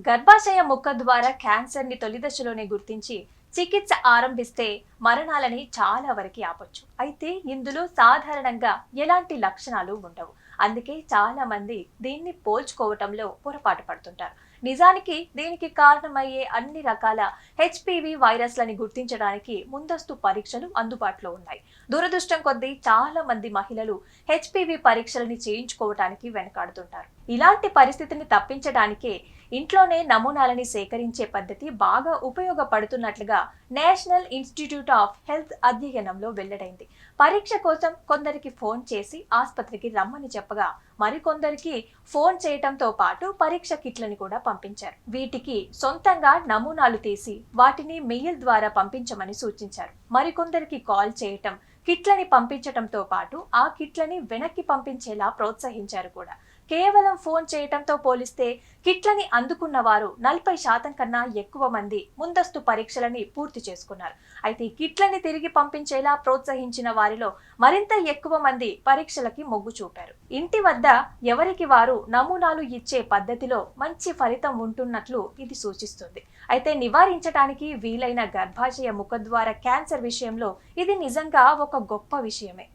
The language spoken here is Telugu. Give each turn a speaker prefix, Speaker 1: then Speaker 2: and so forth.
Speaker 1: గర్భాశయ ముక్క ద్వారా క్యాన్సర్ ని తొలి దశలోనే గుర్తించి చికిత్స ఆరంభిస్తే మరణాలని చాలా వరకు ఆపొచ్చు. అయితే ఇందులో సాధారణంగా ఎలాంటి లక్షణాలు ఉండవు. అందుకే చాలా మంది దీన్ని పోల్చుకోవటంలో పొరపాటు పడుతుంటారు. నిజానికి దీనికి కారణమయ్యే అన్ని రకాల హెచ్పివి వైరస్లని గుర్తించడానికి ముందస్తు పరీక్షలు అందుబాటులో ఉన్నాయి. దురదృష్టం కొద్దీ చాలా మంది మహిళలు హెచ్పివి పరీక్షలని చేయించుకోవటానికి వెనకాడుతుంటారు. ఇలాంటి పరిస్థితిని తప్పించడానికే ఇంట్లోనే నమూనాలని సేకరించే పద్ధతి బాగా ఉపయోగపడుతున్నట్లుగా నేషనల్ ఇన్స్టిట్యూట్ ఆఫ్ హెల్త్ అధ్యయనంలో వెల్లడైంది. పరీక్ష కోసం కొందరికి ఫోన్ చేసి ఆసుపత్రికి రమ్మని చెప్పగా మరికొందరికి ఫోన్ చేయటంతో పాటు పరీక్ష కిట్లను కూడా పంపించారు. వీటికి సొంతంగా నమూనాలు తీసి వాటిని మెయిల్ ద్వారా పంపించమని సూచించారు. మరికొందరికి కాల్ చేయటం, కిట్లని పంపించటంతో పాటు ఆ కిట్లని వెనక్కి పంపించేలా ప్రోత్సహించారు కూడా. కేవలం ఫోన్ చేయటంతో పోలిస్తే కిట్లని అందుకున్న వారు 40% కన్నా ఎక్కువ మంది ముందస్తు పరీక్షలని పూర్తి చేసుకున్నారు. అయితే కిట్లని తిరిగి పంపించేలా ప్రోత్సహించిన వారిలో మరింత ఎక్కువ మంది పరీక్షలకి మొగ్గు చూపారు. ఇంటి వద్ద ఎవరికి వారు నమూనాలు ఇచ్చే పద్ధతిలో మంచి ఫలితం ఉంటున్నట్లు ఇది సూచిస్తుంది. అయితే నివారించడానికి వీలైన గర్భాశయ ముఖద్వార క్యాన్సర్ విషయంలో ఇది నిజంగా ఒక గొప్ప విషయమే.